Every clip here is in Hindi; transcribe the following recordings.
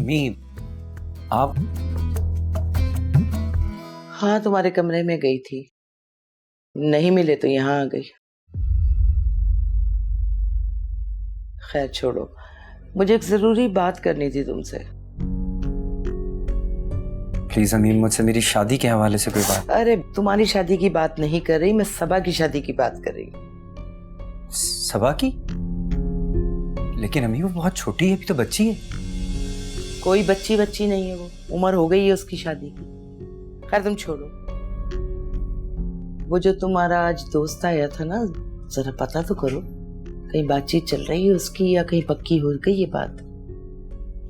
अम्मी आप। हाँ, तुम्हारे कमरे में गई थी, नहीं मिले तो यहाँ आ गई। खैर छोड़ो, मुझे एक जरूरी बात करनी थी तुमसे। प्लीज अम्मी, मुझसे मेरी शादी के हवाले से कोई बात। अरे तुम्हारी शादी की बात नहीं कर रही मैं, सबा की शादी की बात कर रही हूँ। सबा की? लेकिन अम्मी वो बहुत छोटी है, अभी तो बच्ची है। कोई बच्ची बच्ची नहीं है, वो उम्र हो गई है उसकी शादी की। खैर तुम छोड़ो, वो जो तुम्हारा आज दोस्त आया था ना, जरा पता तो करो कहीं बातचीत चल रही है उसकी या कहीं पक्की हो गई ये बात।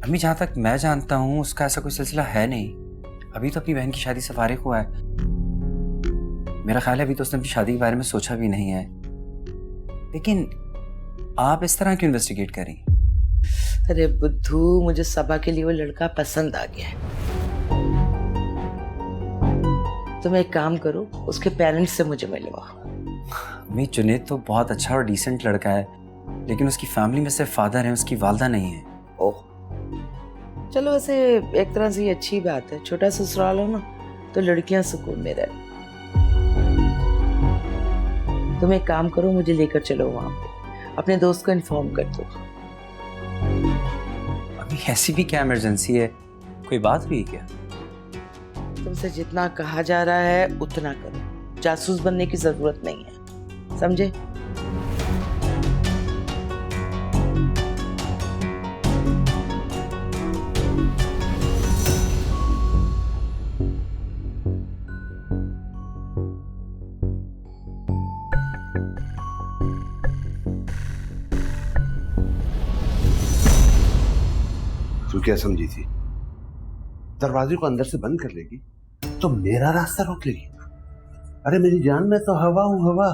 अम्मी जहाँ तक मैं जानता हूँ उसका ऐसा कोई सिलसिला है नहीं। अभी तो अपनी बहन की शादी से फारिग हुआ है। मेरा ख्याल है अभी तो उसने अपनी शादी के बारे में सोचा भी नहीं है। लेकिन आप इस तरह क्यों इन्वेस्टिगेट करें? अरे बुद्धू, मुझे सबा के लिए वो लड़का पसंद आ गया है। तुम एक काम करो, उसके पेरेंट्स से मुझे मिलवाओ। अम्मी जुनैद तो बहुत अच्छा और डिसेंट लड़का है, लेकिन उसकी फैमिली में सिर्फ फादर है, उसकी वालदा नहीं है। ओह चलो, वैसे एक तरह से ये अच्छी बात है, छोटा ससुराल हो ना तो लड़कियां सुकून में रहे। तुम एक काम करो, मुझे लेकर चलो वहां पे, अपने दोस्त को इन्फॉर्म कर दो। अभी ऐसी भी क्या इमरजेंसी है? कोई बात हुई क्या? तुमसे जितना कहा जा रहा है उतना करो, जासूस बनने की जरूरत नहीं है, समझे? तू क्या समझी थी? दरवाजे को अंदर से बंद कर लेगी तो मेरा रास्ता रोक लेगी? अरे मेरी जान, मैं तो हवा हूं, हवा,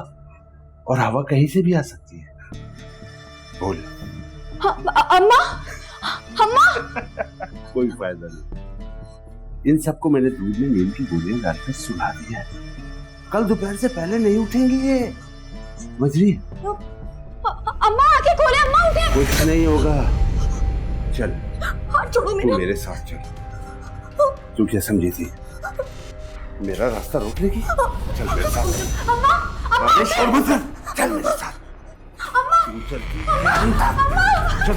और हवा कहीं से भी आ सकती है। बोल। अम्मा, अम्मा। कोई फायदा नहीं, इन सबको मैंने दूध में नीम की गोलियां डालकर सुला दिया है। कल दोपहर से पहले नहीं उठेंगी ये, मजरी। अम्मा आके खोले, अम्मा उठे। कुछ नहीं होगा, चल छोड़ो तू मेरे साथ चल। तू क्या समझी थी? मेरा रास्ता रोक लेगी? चल मेरे साथ। अम्मा, अरे शोर मत कर, चल मेरे साथ। तू चल, चल।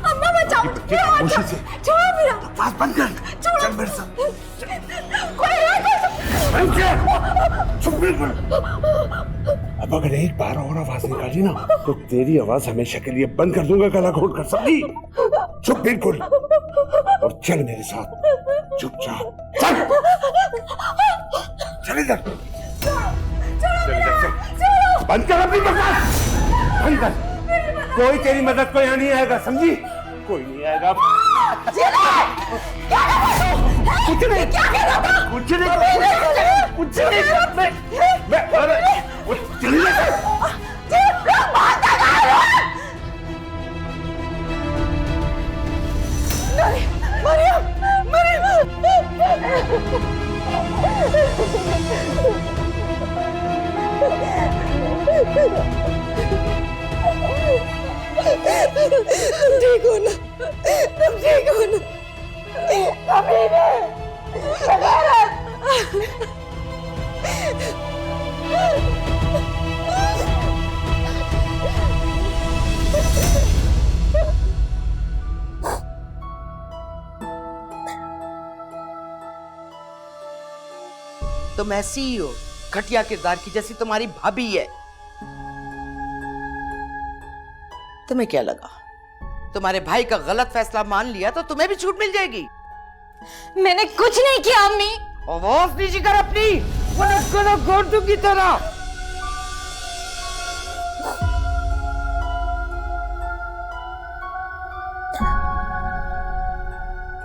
अम्मा बचाओ, खामोशी से छोड़ो मेरा। बकवास बंद कर, चल मेरे साथ। कोई बंद कर, चुप कर। अब अगर एक बार और आवाज निकाली ना तो तेरी आवाज हमेशा के लिए बंद कर दूंगा, गला घोट कर, समझी? चुप बिल्कुल, और चल मेरे साथ चुपचाप। चल चल इधर, चल इधर, चल। बंद कर अपनी बकवास, बंद कर। कोई तेरी मदद को यहाँ नहीं आएगा, समझी? कोई नहीं आएगा। कुछ नहीं, कुछ नहीं, कुछ नहीं। मैं चली जा। तुम ठीक हो ना? तुम ठीक हो ना? अभी तुम ऐसी ही हो, घटिया किरदार की, जैसी तुम्हारी भाभी है। तुम्हें क्या लगा तुम्हारे भाई का गलत फैसला मान लिया तो तुम्हें भी छूट मिल जाएगी? मैंने कुछ नहीं किया अम्मी। आवाज नीचे कर अपनी, वरना गला घोट दूंगी तेरा।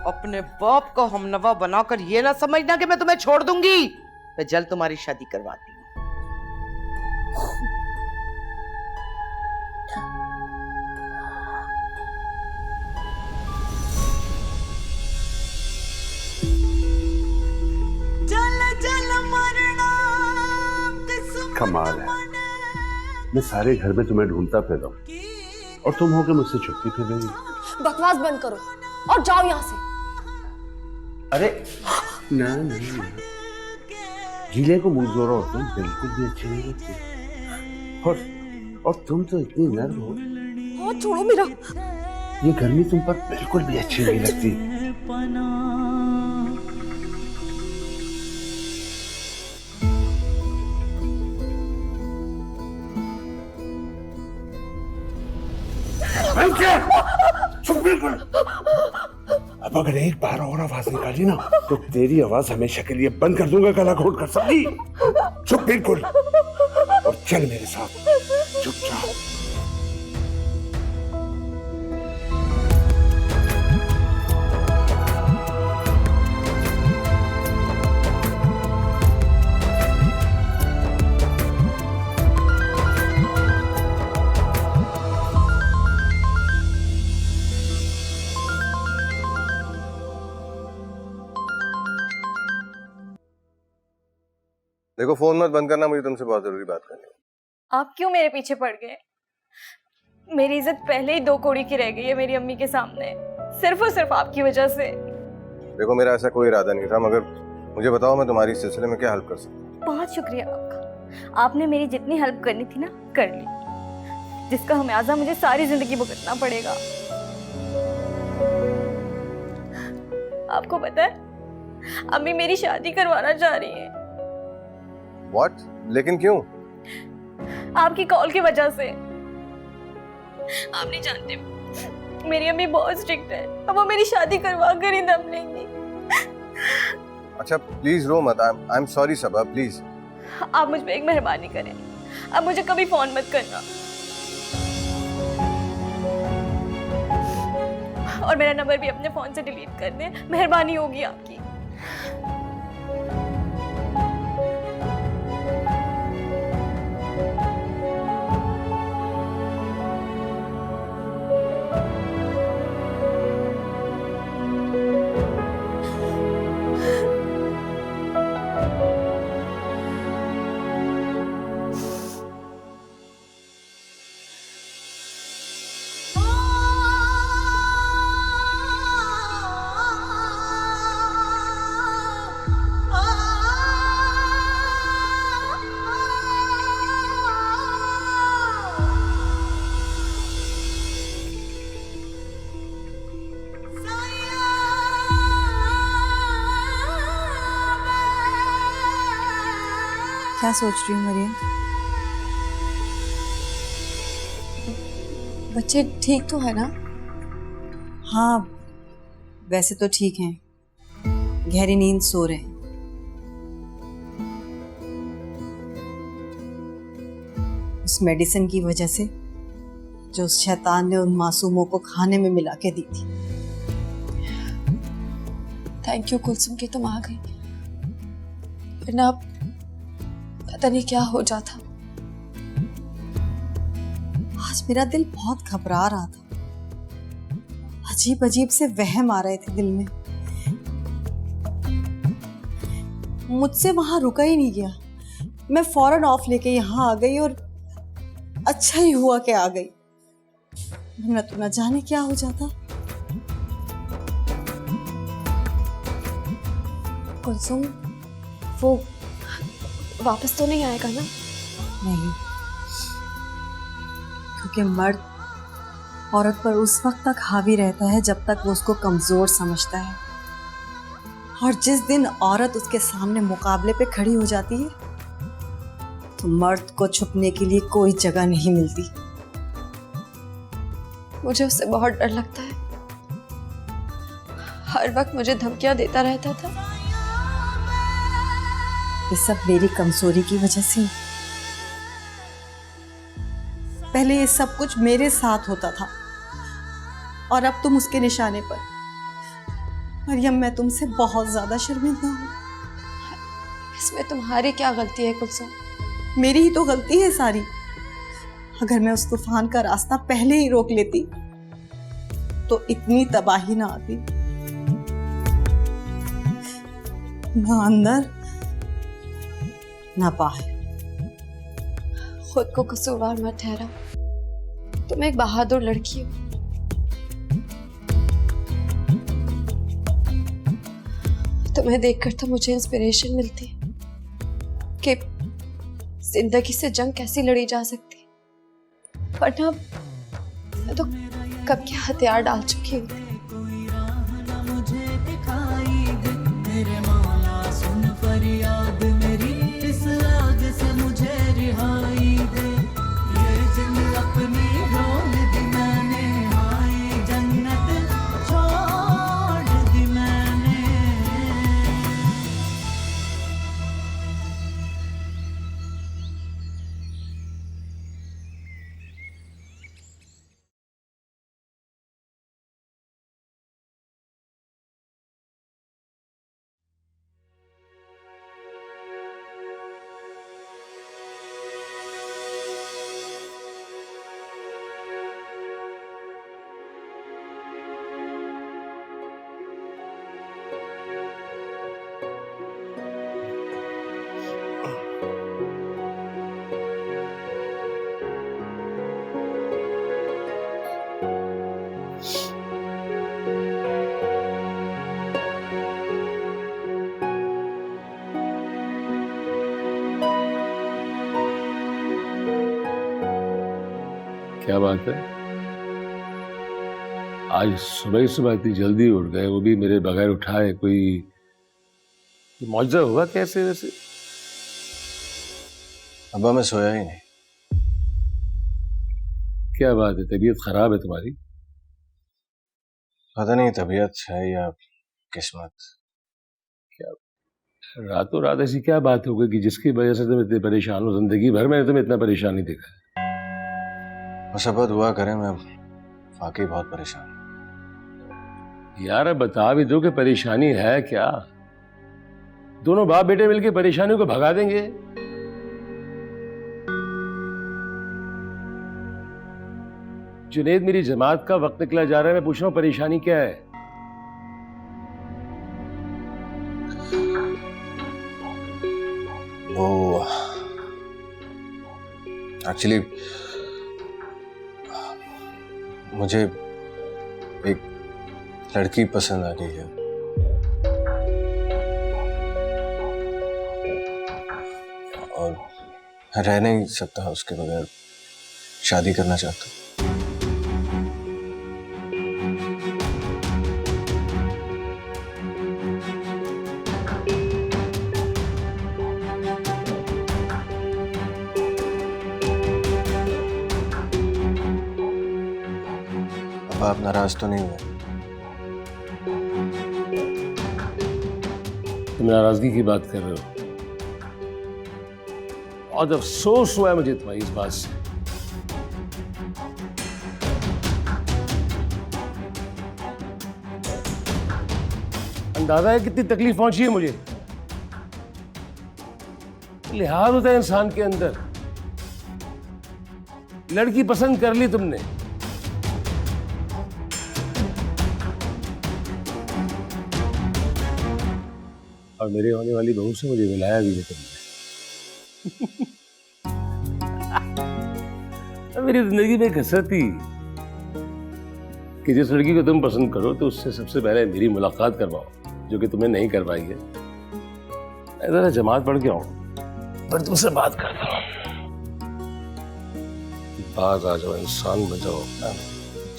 अपने बाप को हमनवा बनाकर ये ना समझना कि मैं तुम्हें छोड़ दूंगी। मैं जल्द तुम्हारी शादी करवाती हूँ। कमाल है, मैं सारे घर में तुम्हें ढूंढता फिर रहा हूं और तुम होके मुझसे छुपती फिर रही हो। बकवास बंद करो। और जाओ यहाँ से। अरे ना ना ना, गीले को मुंह जोड़ा हो तुम बिल्कुल भी अच्छी नहीं लगती। और तुम तो इतनी नर्म हो। हाथ छोड़ो मेरा। ये गर्मी तुम पर बिल्कुल भी अच्छी नहीं लगती। चुप बिल्कुल। अब अगर एक बार और आवाज निकाली ना तो तेरी आवाज हमेशा के लिए बंद कर दूंगा, गला घोट कर, समझी? चुप बिल्कुल और चल मेरे साथ चुपचाप। देखो फोन मत बंद करना, मुझे तुमसे बहुत जरूरी बात करनी है। आप क्यों मेरे पीछे पड़ गए? मेरी इज्जत पहले ही 2 कौड़ी की रह गई है मेरी अम्मी के सामने, सिर्फ और सिर्फ आपकी वजह से। देखो मेरा ऐसा कोई इरादा नहीं था, मगर मुझे बताओ मैं तुम्हारी इस सिलसिले में क्या हेल्प कर सकता हूँ? बहुत शुक्रिया आपका। आपने मेरी जितनी हेल्प करनी थी ना, कर ली, जिसका खमियाजा मुझे सारी जिंदगी भुगतना पड़ेगा। आपको पता है अम्मी मेरी शादी करवाना चाह रही है। What? लेकिन क्यों? आपकी कॉल की वजह से। आप नहीं जानते, मेरी अम्मी बहुत स्ट्रिक्ट है, अब वो मेरी शादी करवा कर ही दम लेंगी। अच्छा प्लीज रो मत। I am sorry Saba, please. आप मुझ पे एक मेहरबानी करें, अब मुझे कभी फोन मत करना और मेरा नंबर भी अपने फोन से डिलीट कर दें, मेहरबानी होगी आपकी। क्या सोच रही हूँ मरियम? बच्चे ठीक तो है ना? हाँ वैसे तो ठीक हैं, गहरी नींद सो रहे हैं। उस मेडिसिन की वजह से जो उस शैतान ने उन मासूमों को खाने में मिला के दी थी। थैंक यू कुलसुम कि तुम आ गई, वरना पता नहीं क्या हो जाता। आज मेरा दिल बहुत घबरा रहा था, अजीब अजीब से वहम आ रहे थे दिल में। मुझसे वहां रुका ही नहीं गया, मैं फौरन ऑफ लेके यहाँ आ गई और अच्छा ही हुआ कि आ गई, वरना तो न जाने क्या हो जाता। कुलसुम वो वापस तो नहीं आएगा ना? नहीं, क्योंकि मर्द औरत पर उस वक्त तक हावी रहता है जब तक वो उसको कमजोर समझता है, और जिस दिन औरत उसके सामने मुकाबले पे खड़ी हो जाती है तो मर्द को छुपने के लिए कोई जगह नहीं मिलती। मुझे उससे बहुत डर लगता है, हर वक्त मुझे धमकियां देता रहता था। ये सब मेरी कमजोरी की वजह से। पहले ये सब कुछ मेरे साथ होता था और अब तुम उसके निशाने पर। मरियम मैं तुमसे बहुत ज्यादा शर्मिंदा हूँ। इसमें तुम्हारी क्या गलती है कुलसुम? मेरी ही तो गलती है सारी। अगर मैं उस तूफान का रास्ता पहले ही रोक लेती तो इतनी तबाही ना आती। ना अंदर ना बाहर। खुद को कसूरवार मत ठहरा, तुम एक बहादुर लड़की हो। तुम्हें देखकर तो मुझे इंस्पिरेशन मिलती है कि जिंदगी से जंग कैसी लड़ी जा सकती है, वरना मैं तो कब के हथियार डाल चुकी हूँ। क्या बात है, आज सुबह सुबह इतनी जल्दी उठ गए, वो भी मेरे बगैर उठाए? कोई मौजूदा हुआ कैसे वैसे? अब्बा मैं सोया ही नहीं। क्या बात है, तबीयत खराब है तुम्हारी? पता नहीं तबीयत है या किस्मत। क्या रातों रात ऐसी क्या बात हो गई कि जिसकी वजह से तुम इतने परेशान हो? जिंदगी भर मैंने तुम्हें इतना परेशान नहीं देखा। बस अब दुआ करें, मैं वाकई बहुत परेशान हूं। यार अब बता भी दो कि परेशानी है क्या? दोनों बाप बेटे मिलकर परेशानियों को भगा देंगे। जुनेद, मेरी जमात का वक्त निकला जा रहा है, मैं पूछ रहा हूं परेशानी क्या है? वो एक्चुअली मुझे एक लड़की पसंद आ गई है और मैं रह नहीं सकता उसके बगैर, शादी करना चाहता हूँ। आप नाराज तो नहीं हुए? तुम नाराजगी की बात कर रहे हो? और अफसोस हुआ है मुझे तुम्हारी इस बात से। अंदाजा है कितनी तकलीफ पहुंची है मुझे। लिहाज होता है इंसान के अंदर। लड़की पसंद कर ली तुमने, और मेरे होने वाली बहू से मुझे मिलाया भी नहीं तुमने। मेरी जिंदगी में एक हसरत थी कि जिस लड़की को तुम पसंद करो तो उससे सबसे पहले मेरी मुलाकात करवाओ, जो कि तुमने नहीं करवाई है। मैं जरा जमात पढ़ के आऊं, पर तुमसे बात करता हूं। बाज आ जाओ, इंसान बन जाओ।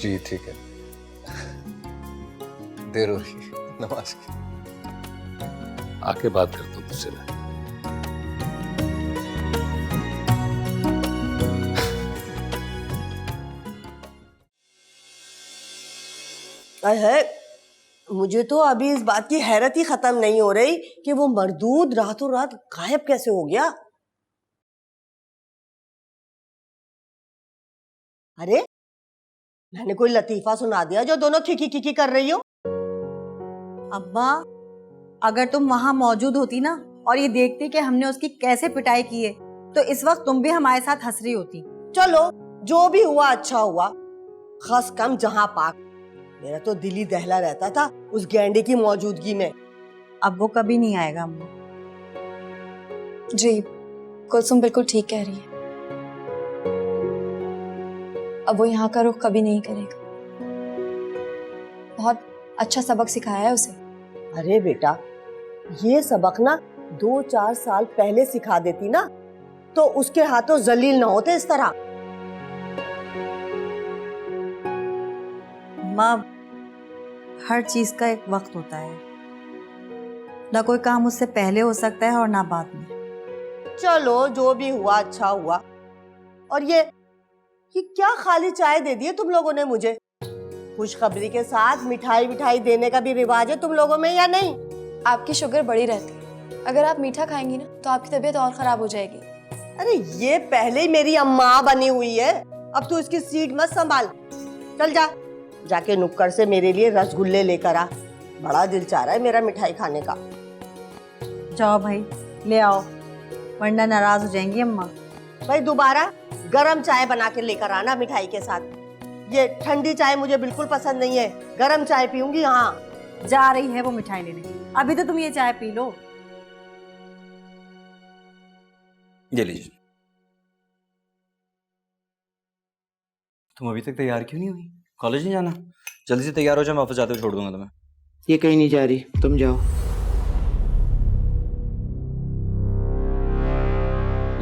जी ठीक है, देर हो रही है नमाज की। आके बात करता हूं तुझसे मैं। है मुझे तो अभी इस बात की हैरत ही खत्म नहीं हो रही कि वो मरदूद रातों रात गायब कैसे हो गया। अरे मैंने कोई लतीफा सुना दिया जो दोनों खिकी खिकी कर रही हो? अब्बा, अगर तुम वहां मौजूद होती ना और ये देखती कि हमने उसकी कैसे पिटाई की है, तो इस वक्त तुम भी हमारे साथ हंस रही होती। चलो जो भी हुआ अच्छा हुआ, खस कम जहां पाक। मेरा तो दिल ही दहला रहता था उस गैंडे की मौजूदगी में। अब वो कभी नहीं आएगा अम्मा। जी कुलसुम बिल्कुल ठीक कह रही है, अब वो यहाँ का रुख कभी नहीं करेगा। बहुत अच्छा सबक सिखाया है उसे। अरे बेटा, ये सबक ना 2-4 साल पहले सिखा देती ना तो उसके हाथों जलील ना होते इस तरह। माँ, हर चीज का एक वक्त होता है, ना कोई काम उससे पहले हो सकता है और ना बाद में। चलो जो भी हुआ अच्छा हुआ। और ये क्या खाली चाय दे दी है तुम लोगों ने मुझे? खुशखबरी के साथ मिठाई देने का भी रिवाज है तुम लोगों में या नहीं? आपकी शुगर बढ़ी रहती है, अगर आप मीठा खाएंगी ना तो आपकी तबीयत और खराब हो जाएगी। अरे ये पहले ही मेरी अम्मा बनी हुई है, अब तू इसकी सीट मत संभाल। चल जा, जाके नुक्कड़ से मेरे लिए रसगुल्ले लेकर आ, बड़ा दिल चाह रहा है मेरा मिठाई खाने का। जाओ भाई ले आओ, वरना नाराज हो जाएंगी अम्मा। भाई दोबारा गरम चाय बना के लेकर आना मिठाई के साथ। ये ठंडी चाय मुझे बिल्कुल पसंद नहीं है, गरम चाय पीऊंगी। हाँ, जा रही है वो मिठाई लेने, अभी तो तुम ये चाय पी लो। ये लीजिए। तुम अभी तक तैयार क्यों नहीं हुई? कॉलेज नहीं जाना? जल्दी से तैयार हो जाओ, मैं वापस जाते हुए छोड़ दूंगा तुम्हें। ये कहीं नहीं जा रही, तुम जाओ।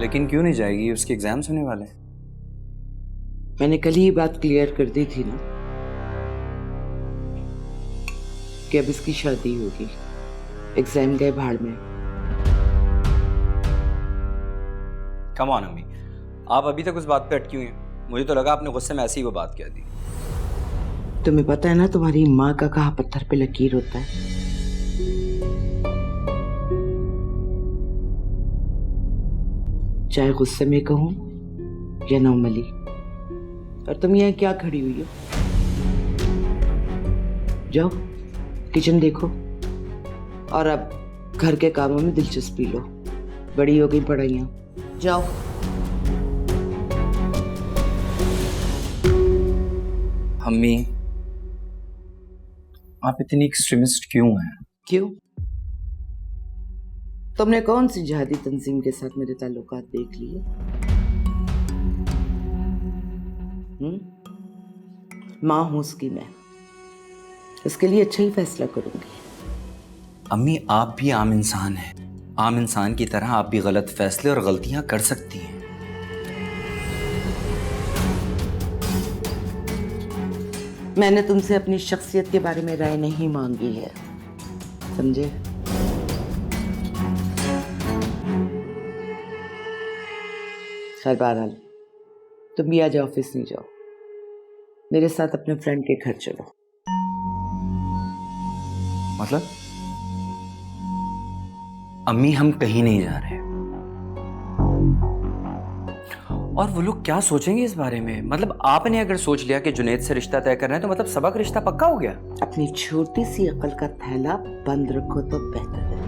लेकिन क्यों नहीं जाएगी? उसके एग्जाम्स होने वाले हैं। मैंने कल ही ये बात क्लियर कर दी थी ना कि अब इसकी शादी होगी। एग्जाम गए भाड़ में। कम ऑन अम्मी, आप अभी तक उस बात पे अटकी हुई हैं। मुझे तो लगा आपने गुस्से में ऐसे ही वो बात कह दी। तुम्हें पता है ना तुम्हारी माँ का कहा पत्थर पे लकीर होता है। चाहे गुस्से में कहूं या नॉर्मली। और तुम यहाँ क्या खड़ी हुई हो? जाओ किचन देखो और अब घर के कामों में दिलचस्पी लो। बड़ी हो गई पढ़ाइयाँ, जाओ। अम्मी, आप इतनी एक्सट्रीमिस्ट क्यों हैं? क्यों? तुमने कौन सी जिहादी तंजीम के साथ मेरे ताल्लुकात देख लिए? माँ हूं उसकी मैं, इसके लिए अच्छा ही फैसला करूंगी। अम्मी, आप भी आम इंसान हैं। आम इंसान की तरह आप भी गलत फैसले और गलतियां कर सकती हैं। मैंने तुमसे अपनी शख्सियत के बारे में राय नहीं मांगी है, समझे? खैर बहरहाल, तुम भी आज ऑफिस नहीं जाओ, मेरे साथ अपने फ्रेंड के घर चलो। मतलब? अम्मी, हम कहीं नहीं जा रहे। और वो लोग क्या सोचेंगे इस बारे में? मतलब आपने अगर सोच लिया कि जुनैद से रिश्ता तय करना है तो मतलब सबक रिश्ता पक्का हो गया? अपनी छोटी सी अकल का थैला बंद रखो तो बेहतर है।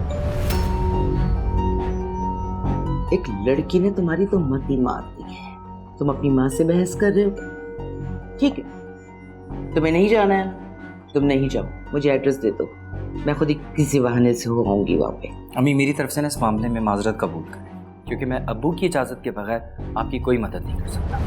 एक लड़की ने तुम्हारी तो मती मार दी है, तुम अपनी माँ से बहस कर रहे हो। ठीक है, तुम्हें नहीं जाना है, तुम नहीं जाओ, मुझे एड्रेस दे दो, मैं खुद ही किसी बहाने से हो आऊंगी वहां पे। अम्मी, मेरी तरफ से ना इस मामले में माजरत कबूल करें, क्योंकि मैं अब्बू की इजाजत के बगैर आपकी कोई मदद नहीं कर सकता।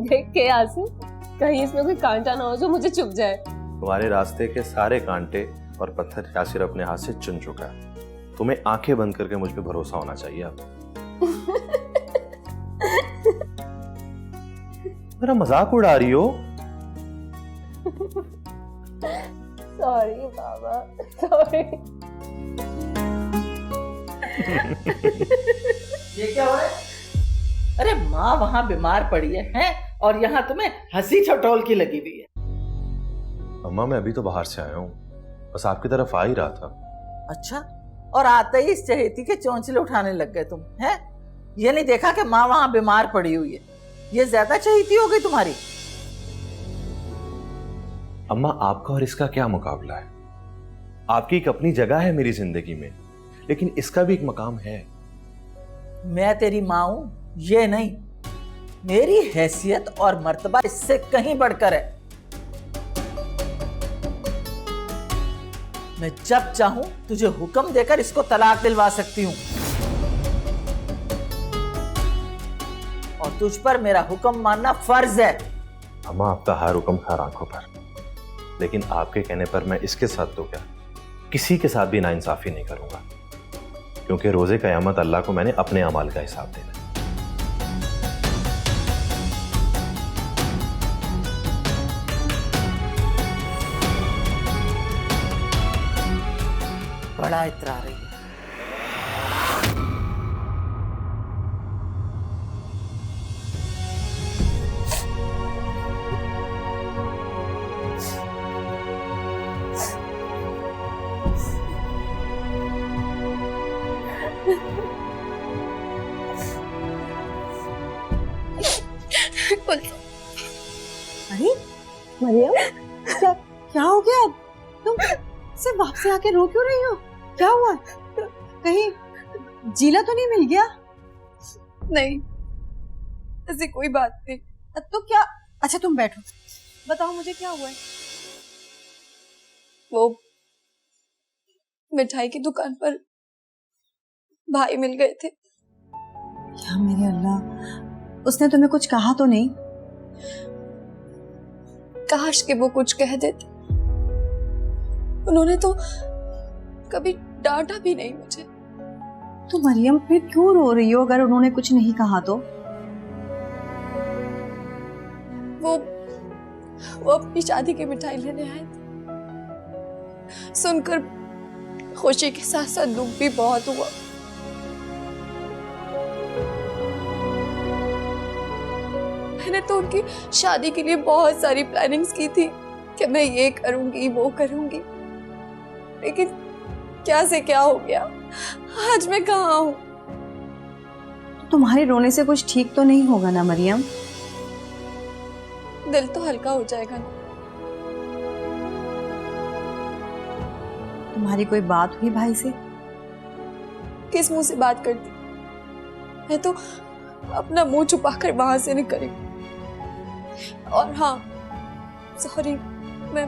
देख के आसिफ, कहीं इसमें कोई कांटा ना हो जो मुझे चुभ जाए। तुम्हारे रास्ते के सारे कांटे और पत्थर यासिर अपने हाथ से चुन चुका है। तुम्हें आंखें बंद करके मुझ पे भरोसा होना चाहिए अब। मेरा मजाक उड़ा रही हो? सॉरी बाबा, सॉरी। ये क्या हो रहा है? अरे माँ वहाँ बीमार पड़ी है, हैं? और यहाँ तुम्हें हंसी ठटोल की लगी हुई है। अम्मा, मैं अभी तो बाहर से आया हूँ, बस आपकी तरफ आ ही रहा था। अच्छा, और आते ही इस चहेती के चौंचले उठाने लग गए तुम, हैं? ये नहीं देखा कि माँ वहाँ बीमार पड़ी हुई है? ये ज्यादा चहेती हो गई तुम्हारी। अम्मा, आपका और इसका क्या मुकाबला है? आपकी एक अपनी जगह है मेरी जिंदगी में, लेकिन इसका भी एक मकाम है। मैं तेरी माँ हूं, ये नहीं। मेरी हैसियत और मर्तबा इससे कहीं बढ़कर है। मैं जब चाहूं तुझे हुक्म देकर इसको तलाक दिलवा सकती हूं। तुझ पर मेरा हुक्म मानना फर्ज है। अम्मा आपका हर हुक्म खैर आंखों पर, लेकिन आपके कहने पर मैं इसके साथ तो क्या किसी के साथ भी नाइंसाफी नहीं करूंगा, क्योंकि रोजे कयामत अल्लाह को मैंने अपने अमाल का हिसाब देना है। बड़ा इतरा रही है। अरे मरियम, क्या हो गया? तुम सिर्फ वापस आके रो क्यों रही हो? क्या हुआ? कहीं जीला तो नहीं मिल गया? नहीं, ऐसी कोई बात नहीं। तो क्या? अच्छा तुम बैठो, बताओ मुझे क्या हुआ है? वो मिठाई की दुकान पर भाई मिल गए थे। क्या मेरे अल्लाह, उसने तुम्हें कुछ कहा तो नहीं? काश कि वो कुछ कह देते। उन्होंने तो कभी डांटा भी नहीं मुझे। तो मरियम फिर क्यों रो रही हो अगर उन्होंने कुछ नहीं कहा तो? वो अपनी शादी की मिठाई लेने आए थे। सुनकर खुशी के साथ साथ दुख भी बहुत हुआ। मैंने तो उनकी शादी के लिए बहुत सारी प्लानिंग्स की थी कि मैं ये करूंगी वो करूंगी, लेकिन क्या से क्या हो गया। आज मैं कहाँ हूँ? तुम्हारे रोने से कुछ ठीक तो नहीं होगा ना मरियम? दिल तो हल्का हो जाएगा ना। तुम्हारी कोई बात हुई भाई से? किस मुंह से बात करती? मैं तो अपना मुंह छुपाकर वहां से निकली। और हाँ, सॉरी, मैं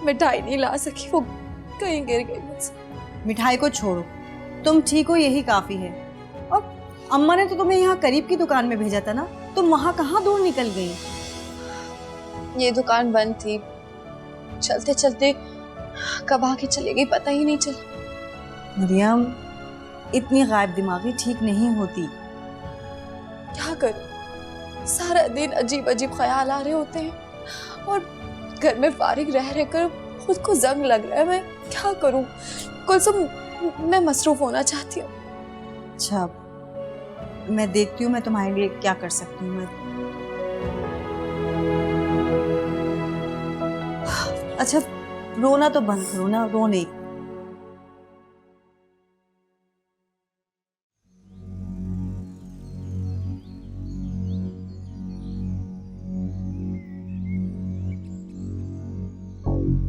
मिठाई नहीं ला सकी, वो कहीं गिर गई मुझसे। मिठाई को छोड़ो, तुम ठीक हो यही काफी है। और अम्मा ने तो तुम्हें यहाँ करीब की दुकान में भेजा था ना, तुम वहां कहाँ दूर निकल गई? ये दुकान बंद थी, चलते चलते कब आके चली गई पता ही नहीं चला। मरियम, इतनी गायब दिमागी ठीक नहीं होती। क्या करूं, सारा दिन अजीब अजीब ख्याल आ रहे होते हैं और घर में फारिग रह रहकर खुद को जंग लग रहा है। मैं क्या करूं कुलसुम, मैं मसरूफ होना चाहती हूँ। अच्छा, मैं देखती हूँ मैं तुम्हारे लिए क्या कर सकती हूँ। मैं अच्छा, रोना तो बंद करो ना, रो नहीं।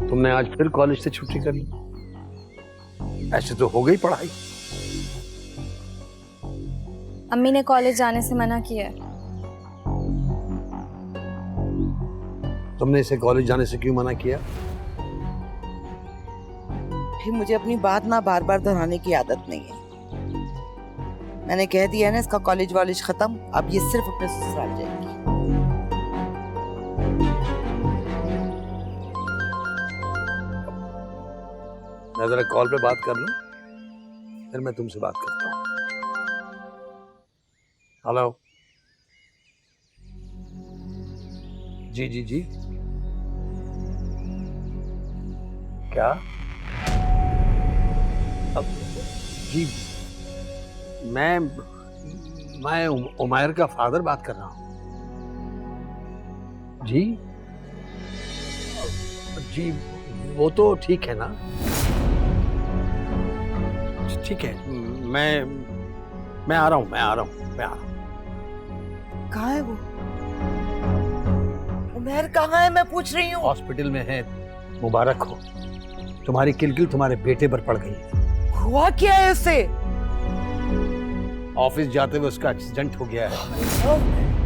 तुमने आज फिर कॉलेज से छुट्टी कर ली? ऐसे तो हो गई पढ़ाई। अम्मी ने कॉलेज जाने से मना किया है। तुमने इसे कॉलेज जाने से क्यों मना किया? फिर मुझे अपनी बात ना बार बार दोहराने की आदत नहीं है। मैंने कह दिया ना, इसका कॉलेज वॉलेज खत्म, अब ये सिर्फ अपने ससुराल जाएगी। मैं जरा कॉल पे बात कर लूं, फिर मैं तुमसे बात करता हूँ। हेलो, जी जी जी, क्या? अब जी, मैं उमैर का फादर बात कर रहा हूँ। जी जी, वो तो ठीक है ना? ठीक है, मैं आ रहा हूँ, मैं आ रहा हूँ। कहाँ है वो? उमैर कहाँ है मैं पूछ रही हूँ। हॉस्पिटल में है। मुबारक हो, तुम्हारी किलकिल तुम्हारे बेटे पर पड़ गई। हुआ क्या है उसे? ऑफिस जाते हुए उसका एक्सीडेंट हो गया है।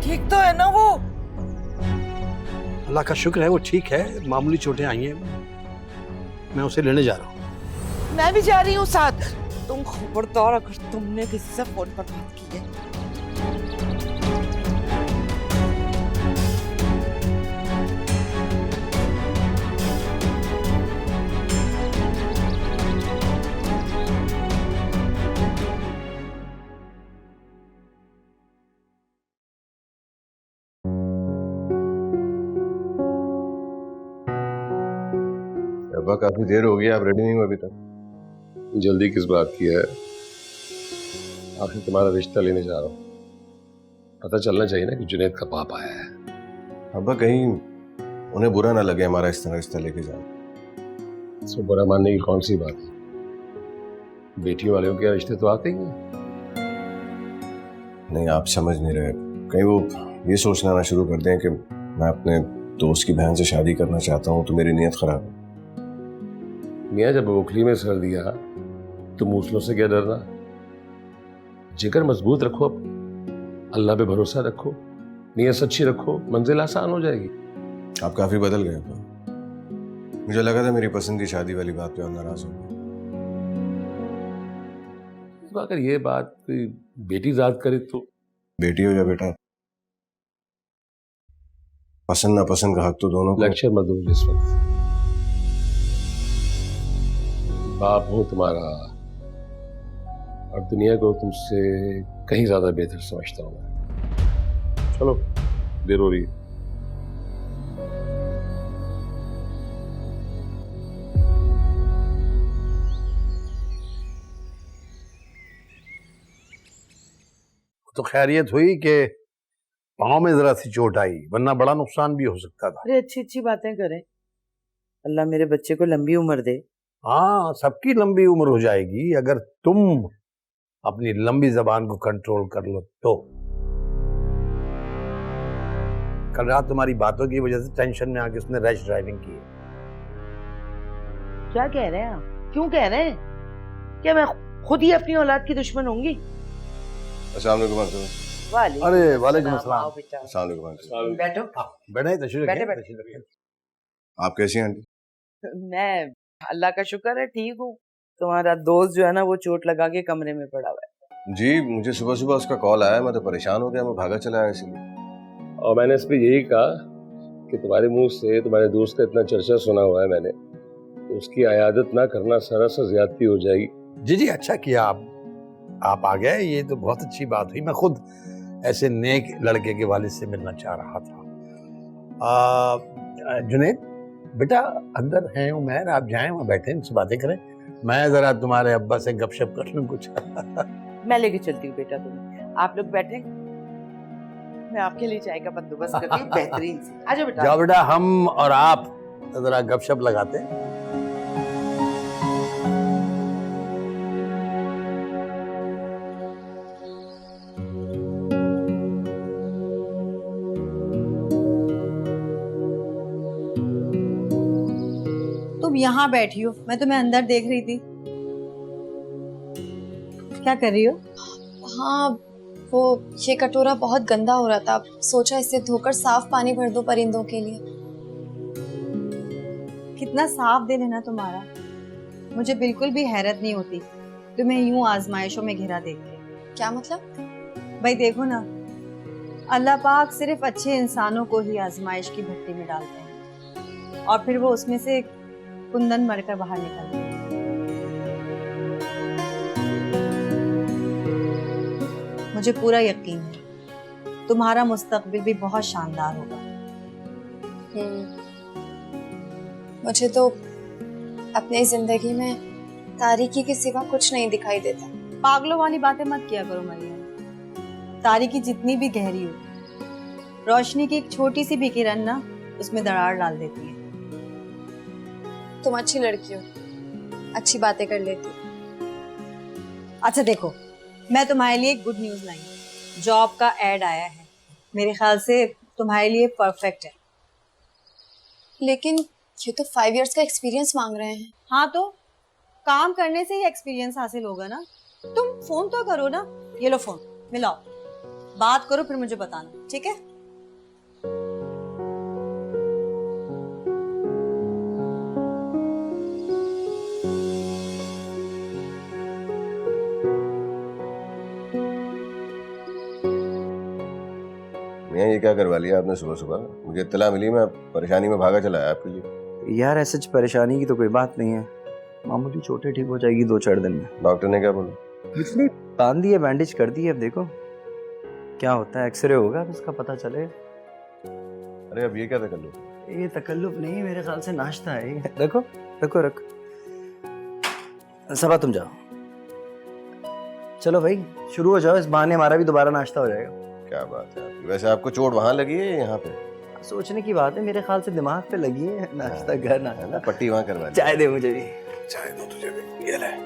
ठीक तो है ना वो? अल्लाह का शुक्र है वो ठीक है, मामूली चोटें आई हैं। मैं उसे लेने जा रहा हूँ। मैं भी जा रही हूँ साथ। तुम खबरदार अगर तुमने किसी से फोन पर बात की है अब्बा काफी देर हो गई, आप रेडी नहीं हुए अभी तक? जल्दी किस बात की है? आखिर तुम्हारा रिश्ता लेने जा रहा हूँ, पता चलना चाहिए ना कि जुनैद का पाप आया है। अब्बा कहीं उन्हें बुरा ना लगे हमारा इस तरह रिश्ता लेके जाना। इसमें बुरा मानने की कौन सी बात है? बेटियों वालों के रिश्ते तो आते ही हैं। नहीं, आप समझ नहीं रहे, कहीं वो ये सोचना ना शुरू कर दें कि मैं अपने दोस्त की बहन से शादी करना चाहता हूँ तो मेरी नीयत खराब है। मियाँ जब ओखली में सर दिया तो मूसलों से क्या डरना? जिगर मजबूत रखो, अल्लाह पे भरोसा रखो, नीयत सच्ची रखो, मंजिल आसान हो जाएगी। आप काफी बदल गए अब्बा। मुझे लगा था मेरी पसंद की शादी वाली बात पे आप नाराज हो गए। तो अगर ये बात कोई बेटी जात करे तो? बेटी हो या बेटा, पसंद ना पसंद का हक तो दोनों को। लेक्चर मत दो इस वक्त। बाप हूं तुम्हारा और दुनिया को तुमसे कहीं ज्यादा बेहतर समझता हूं मैं। चलो, देर हो रही है। तो खैरियत हुई कि पाँव में जरा सी चोट आई, वरना बड़ा नुकसान भी हो सकता था। अरे अच्छी अच्छी बातें करें, अल्लाह मेरे बच्चे को लंबी उम्र दे। हाँ, सबकी लंबी उम्र हो जाएगी अगर तुम अपनी लंबी जबान को कंट्रोल कर लो तो। कल रात तुम्हारी बातों की वजह से टेंशन में आके उसने रैश ड्राइविंग की है। क्या कह रहे हैं आप? क्यों कह रहे हैं? क्या मैं खुद ही अपनी औलाद की दुश्मन होंगी? अस्सलाम वालेकुम अंकल। अरे वालेकुम अस्सलाम। आओ बेटा, अस्सलाम वालेकुम अंकल। बैठो। बैठे तशरीफ बैठे, रखें, बैठे। तशरीफ रखें। आप कैसी हैं आंटी? मैं अल्लाह का शुक्र है ठीक हूँ। तुम्हारा दोस्त जो है ना वो चोट लगा के कमरे में पड़ा हुआ है। जी, मुझे सुबह सुबह उसका कॉल आया, मैं तो परेशान हो गया, मैं भागा चला आया इसलिए। और मैंने इस पे यही कहा कि तुम्हारे मुंह से तुम्हारे दोस्त का इतना चर्चा सुना हुआ है मैंने, तो उसकी अयादत ना करना सरासर ज्यादती हो जाएगी। जी जी, अच्छा किया आप आ गए, ये तो बहुत अच्छी बात हुई। मैं खुद ऐसे नेक लड़के के वालिद से मिलना चाह रहा था। जुनैद बेटा अंदर हैं उमैर, आप जाएं वहाँ बैठे उनसे बातें करें, मैं जरा तुम्हारे अब्बा से गपशप कर लूं कुछ। मैं लेके चलती हूँ बेटा, तुम्हें आप लोग बैठे, मैं आपके लिए चाय का बंदोबस्त करती हूँ बेहतरीन से। आजा बेटा। जाओ बेटा, हम और आप जरा गपशप लगाते हैं। तुम यहाँ बैठी हो, मैं तुम्हें अंदर देख रही थी। क्या कर रही हो? हाँ, वो ये कटोरा बहुत गंदा हो रहा था, सोचा इसे धोकर साफ पानी भर दो परिंदों के लिए। कितना साफ दिल है ना तुम्हारा, मुझे बिल्कुल भी हैरत नहीं होती तुम्हें यूं आजमाइशों में घिरा देख के। क्या मतलब? भाई देखो ना, अल्लाह पाक सिर्फ अच्छे इंसानों को ही आजमाइश की भट्टी में डालते हैं और फिर वो उसमें से कुंदन मरकर बाहर निकलते हैं। मुझे पूरा यकीन है तुम्हारा मुस्तकबिल भी बहुत शानदार होगा। मुझे तो अपनी जिंदगी में तारीकी के सिवा कुछ नहीं दिखाई देता। पागलों वाली बातें मत किया करो मरियम। तारीकी जितनी भी गहरी हो, रोशनी की एक छोटी सी भी किरण ना उसमें दरार डाल देती है। तुम अच्छी लड़की हो, अच्छी बातें कर लेती हो। अच्छा देखो, मैं तुम्हारे लिए गुड न्यूज़ लाई हूं। जॉब का ऐड आया है, मेरे ख्याल से तुम्हारे लिए परफेक्ट है। लेकिन ये तो 5 इयर्स का एक्सपीरियंस मांग रहे हैं। हाँ तो काम करने से ही एक्सपीरियंस हासिल होगा ना। तुम फोन तो करो ना, ये लो फोन, मिलाओ, बात करो फिर मुझे बताना, ठीक है? मियां ये क्या करवा लिया आपने सुबह सुबह? मुझे इत्तला मिली, मैं परेशानी में भागा चला आया आपके लिए। यार ऐसे परेशानी की तो कोई बात नहीं है, मामूली चोटें ठीक हो जाएगी 2-4 दिन में। डॉक्टर ने क्या बोला? इसलिए बांध दिए, बैंडेज कर दिए, अब देखो क्या होता है, एक्सरे होगा अब इसका पता चले। अरे अब ये क्या तकल्लुफ़ है? ये तकल्लुफ नहीं, मेरे ख्याल से नाश्ता है। रखो रखो रखो। सबा तुम जाओ, चलो भाई शुरू हो जाओ, इस बहाने हमारा भी दोबारा नाश्ता हो जाएगा। क्या बात है आपकी। वैसे आपको चोट वहां लगी है यहाँ पे? सोचने की बात है, मेरे ख्याल से दिमाग पे लगी है। नाश्ता घर ना पट्टी वहां करवा दी। चाय दे मुझे भी। चाय दो तुझे भी, ये ले।